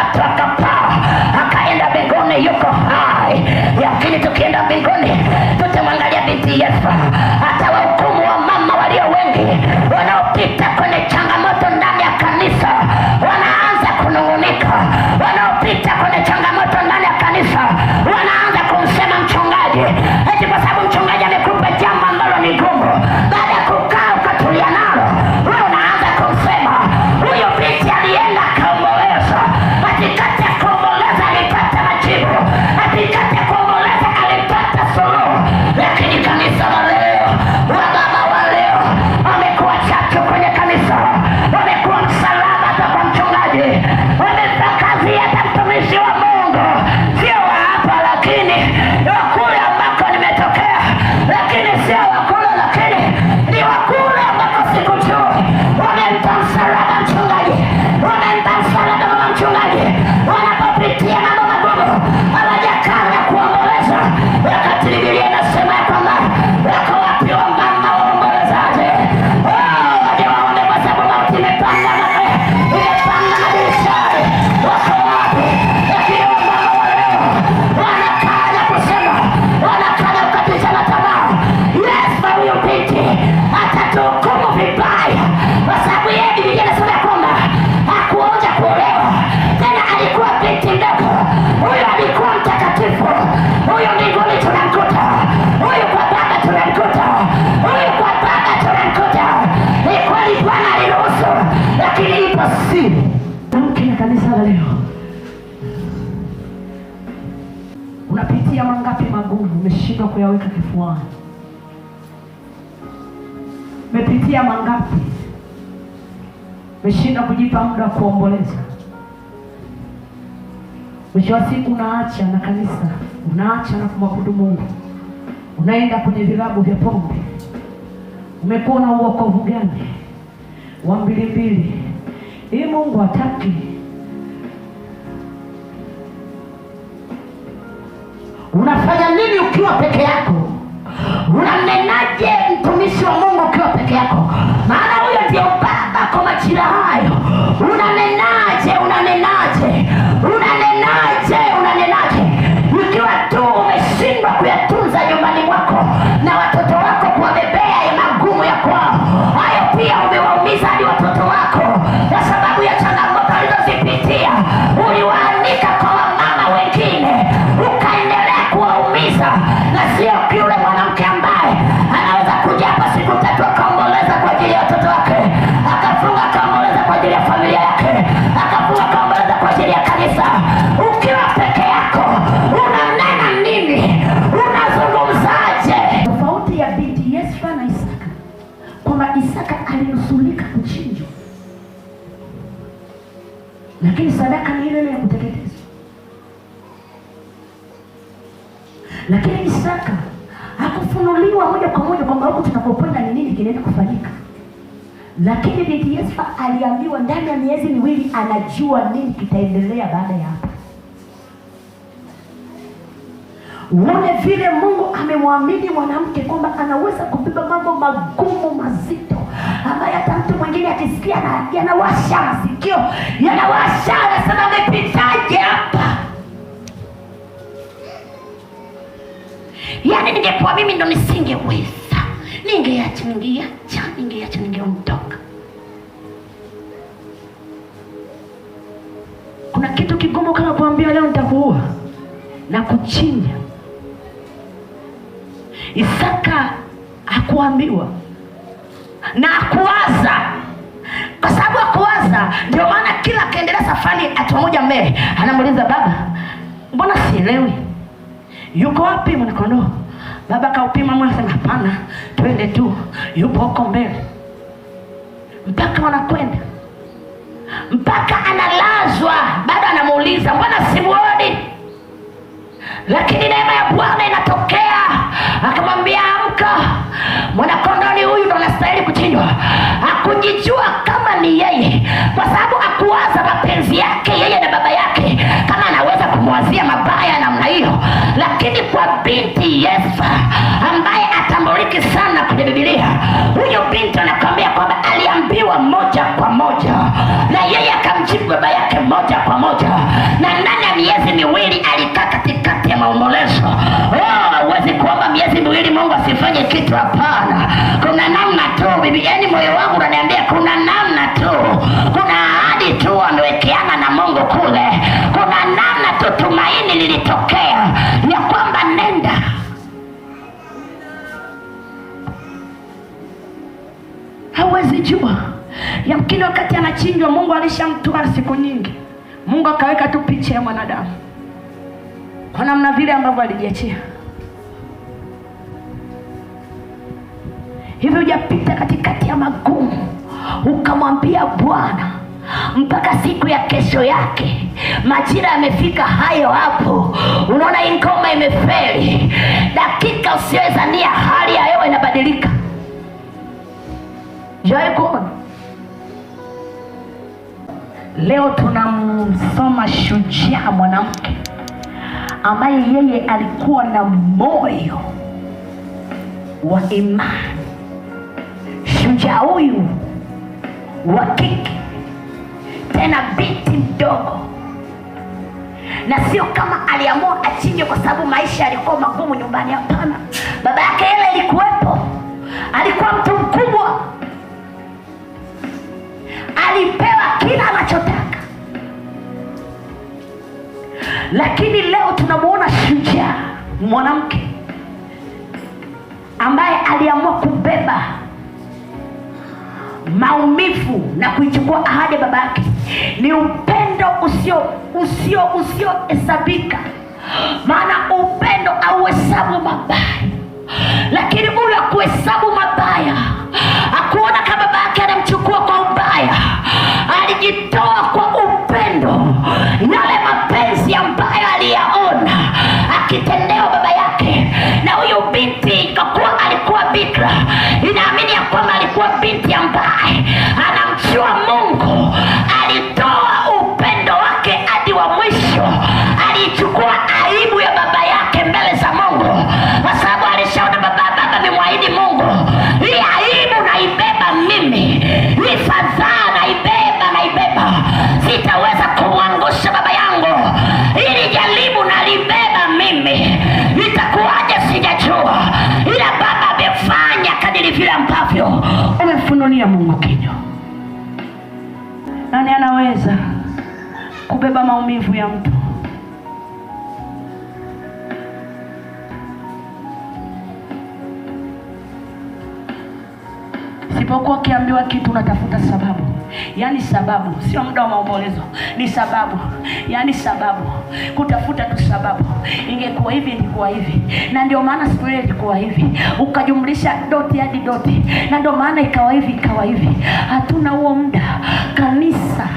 tatu akapaa akaenda mbinguni, yuko hai. Lakini tukienda mbinguni tutamwangalia binti Yesu, atawahukumu wa mama walio wengi wanaopita kwenye changamoto ndani ya kanisa, wanaanza kunungunika. Wanaopita kwenye changamoto ndani ya kanisa wanaanza kumsema mchungaji, eti kwa sababu mchungaji amekupa jambo ambalo ni gumu, baada ya kukaa ukatulia nalo, wewe unaanza kumsema huyo binti alienda kaomboleza. Katikati ya kuomboleza alipata majibu, katikati ya kuomboleza alipata suluhu. Lakini kanisa la leo, wababa wa leo wamekuwa chachu kwenye kanisa, wamekuwa msalaba kwa mchungaji, wamefanya kazi hata mtumishi wa Mungu sio wa hapa, lakini wa kule ambako nimetokea, lakini sio wa kule, lakini ni wa kule ambako sikujua. Wamempa msalaba mchungaji, wamempa msalaba mama mchungaji. Wanapopitia mambo magumu hawajakaa na kuomboleza, wakati Biblia inasema ya kwamba wako wapi wamama waombolezaje? Waje kwa sababu mauti imepanda na dirishani. Wako wapi? Lakini wamama wa leo wanakaa na kusema, wanakaa na kukatisha na tamaa. Yesu huyo binti atatuhukumu vibaya, kwa sababu yeye Biblia inasema kwamba hakuonja kuolewa, tena alikuwa binti ndogo. Huyo alikuwa mtakatifu, huyo mbinguni tunamkuta, huyo kwa Baba tunamkuta, huyo kwa Baba tunamkuta. Ni kweli Bwana aliruhusu, lakini ipo siri. Mke kanisa la leo, unapitia mangapi magumu umeshindwa kuyaweka kifuani? Umepitia mangapi umeshindwa kujipa muda wa kuomboleza? Mwisho wa siku unaacha na kanisa, unaacha na kumwabudu Mungu, unaenda kwenye vilabu vya pombe. Umekuwa na uokovu gani wa mbilimbili? Hii Mungu hataki. Unafanya nini ukiwa peke yako? Unamnenaje mtumishi wa Mungu ukiwa peke yako? Maana huyo ndio baba kwa majira hayo. Unanenaje? Ukiwa tu umeshindwa kuyatunza nyumbani mwako na watoto wako, kuwabebea magumu ya kwao, hayo pia umewaumiza hadi watoto wako kwa sababu ya changamoto alizozipitia. Uliwaanika kwa wamama wengine, ukaendelea kuwaumiza, na sio yule mwanamke ambaye anaweza kuja hapa siku 3 akaomboleza kwa ajili ya watoto wake, akafunga akaomboleza kwa ajili ya familia yake, akafunga akaomboleza kwa ajili ya kanisa. Ukiwa peke yako unanena nini? Unazungumzaje? Tofauti ya binti Yesu na Isaka, kwamba Isaka alinusulika kuchinjwa, lakini sadaka ni ile ya kuteketezwa. Lakini Isaka hakufunuliwa moja kwa moja kwamba huko tunapokwenda ni nini kinaenda kufanyika. Lakini binti Yesu aliambiwa ndani ya miezi miwili anajua nini kitaendelea baada ya hapo. Uone vile Mungu amemwamini mwanamke kwamba anaweza kubeba mambo magumu mazito ambaye hata mtu mwingine akisikia yanawasha masikio, yanawasha, anasema amepitaje hapa? Yaani ningekuwa mimi ndo nisingeweza, ningeondoka. Kuna kitu kigumu kama kuambia leo nitakuua na kuchinja. Isaka hakuambiwa na hakuwaza, kwa sababu hakuwaza. Ndio maana kila kaendelea safari hatua moja mbele anamuuliza baba, mbona sielewi? Yuko wapi mwanakondoo? Baba kaupima mwana, sema hapana, twende tu, yupo huko mbele. Mpaka wanakwenda, mpaka analazwa, bado anamuuliza mbona simuoni? Lakini neema ya Bwana inatokea, akamwambia amka, mwanakondoo huyu ndo anastahili kuchinjwa. Hakujijua kama ni yeye, kwa sababu hakuwaza mapenzi yake yeye na baba yake kama anaweza kumwazia mabaya namna hiyo. Lakini kwa binti Yesu ambaye atambuliki sana kwenye Biblia, huyo binti anakuambia kwamba aliambiwa moja kwa moja, na yeye akamjibu baba yake moja kwa moja, na ndani ya miezi miwili alikaa katikati ya maombolezo. Huwezi kuomba miezi miwili Mungu asifanye kitu, hapana. Kuna namna tu bibi, yani moyo wangu unaniambia kuna namna tu, kuna ahadi tu amewekeana na Mungu kule, kuna namna tu tumaini lilitokea ya kwamba nenda. Hauwezi jua, yamkini wakati anachinjwa Mungu alishamtoa siku nyingi. Mungu akaweka tu picha ya mwanadamu kwa namna vile ambavyo alijiachia. Hivi hujapita katikati ya magumu ukamwambia Bwana mpaka siku ya kesho yake majira yamefika hayo hapo, unaona ingoma imefeli, dakika usiweza nia hali ya hewa inabadilika. Jai kuona leo tunamsoma shujaa mwanamke ambaye yeye alikuwa na moyo wa imani. Shujaa huyu wa kike, tena binti mdogo, na sio kama aliamua achinje kwa sababu maisha yalikuwa magumu nyumbani. Hapana, baba yake yeye alikuwepo, alikuwa mtu mkubwa, alipewa kila anachotaka. Lakini leo tunamuona shujaa mwanamke ambaye aliamua kubeba maumivu na kuichukua ahadi ya baba yake. Ni upendo usio hesabika, maana upendo hauhesabu mabaya. Lakini ule kuhesabu mabaya, hakuona kama baba yake anamchukua kwa ubaya, alijitoa kwa upendo. Yale mapenzi ambayo aliyaona akitendewa baba yake. Na huyu binti kwa kuwa alikuwa bikra, inaamini ya kwamba alikuwa binti ambaye anamjua Mungu, alitoa upendo wake hadi wa mwisho. Alichukua aibu ya baba yake mbele za Mungu, kwa sababu alishaona baba amemwahidi Mungu, hii aibu naibeba mimi, hii fadhaa naibeba, sitaweza kumwangusha baba yangu, ili jaribu nalibeba mimi, itakuwaje sijajua, ila baba amefanya kadiri vile ambavyo umefunulia Mungu kinywa. Nani anaweza kubeba maumivu ya mtu? Sipokuwa ukiambiwa kitu unatafuta sababu. Yaani sababu, sio muda wa maombolezo, ni sababu. Yaani sababu, kutafuta tu sababu. Ingekuwa hivi, ingekuwa hivi, na ndio maana siku ile ilikuwa hivi, ukajumlisha doti hadi doti, na ndio maana ikawa hivi, ikawa hivi. Hatuna huo muda. Kanisa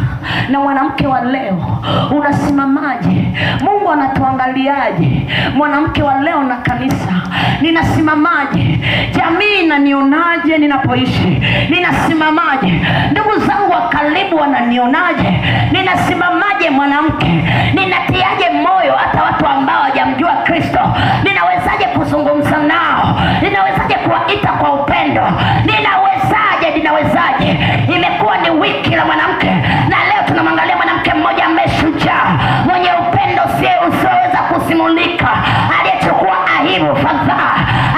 na mwanamke wa leo, unasimamaje? Mungu anatuangaliaje? Mwanamke wa leo na kanisa, ninasimamaje? Jamii inanionaje ninapoishi? Ninasimamaje? Ndugu zangu wa karibu wananionaje? Ninasimamaje mwanamke? Ninatiaje moyo hata watu ambao hawajamjua Kristo? Ninawezaje kuzungumza nao? Ninawezaje kuwaita kwa upendo? Ninawezaje? Imekuwa ni wiki la mwanamke, na leo tunamwangalia mwanamke mmoja ambaye shujaa, mwenye upendo usioweza kusimulika, aliyechukua aibu, fadhaa,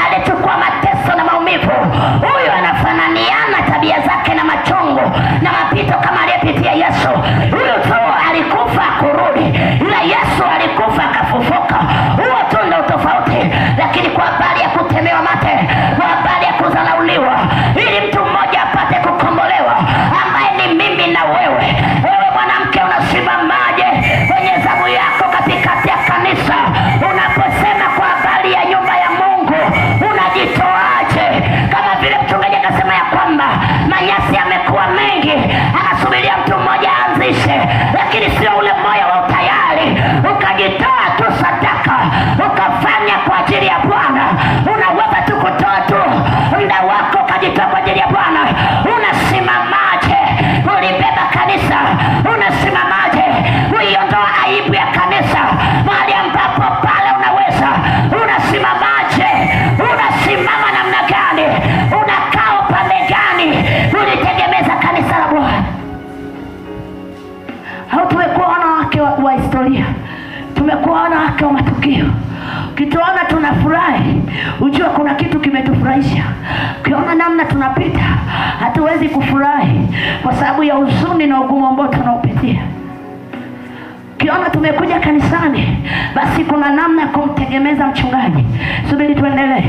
aliyechukua mateso na maumivu. Huyu anafananiana tabia zake na machungu na mapito kama aliyepitia Yesu. Huyu tu alikufa kurudi, ila Yesu alikufa akafufuka. Huo tu ndio tofauti. Lakini kwa habari ya kutemewa mate, kwa habari ya kudharauliwa, ili mtu mmoja apate kukombolewa, ambaye ni mimi na wewe. Wewe mwanamke, unasimamaje kwenye zamu yako katikati ya kanisa? Unaposema kwa habari ya nyumba ya Mungu, unajitoaje? Kama vile mchungaji akasema ya kwamba manyasi yamekuwa mengi, anasubiria mtu mmoja aanzishe, lakini sio ule moyo wa utayari, ukajitoa tu sadaka, ukafanya kwa ajili ya Bwana. Unaweza tu kutoa tu muda wako, ukajitoa kwa ajili ya Bwana. Unasimamaje ulibeba kanisa? Unasimamaje uiondoa aibu ya kanisa mahali ambapo pale unaweza? Unasimamaje? Unasimama namna gani? Unakaa upande gani? Ulitegemeza kanisa la Bwana au tumekuwa tumekuwa wanawake wa matukio. Ukituona tunafurahi, ujue kuna kitu kimetufurahisha. Ukiona namna tunapita, hatuwezi kufurahi kwa sababu ya huzuni na ugumu ambao tunaopitia. Ukiona tumekuja kanisani, basi kuna namna ya kumtegemeza mchungaji. Subiri tuendelee.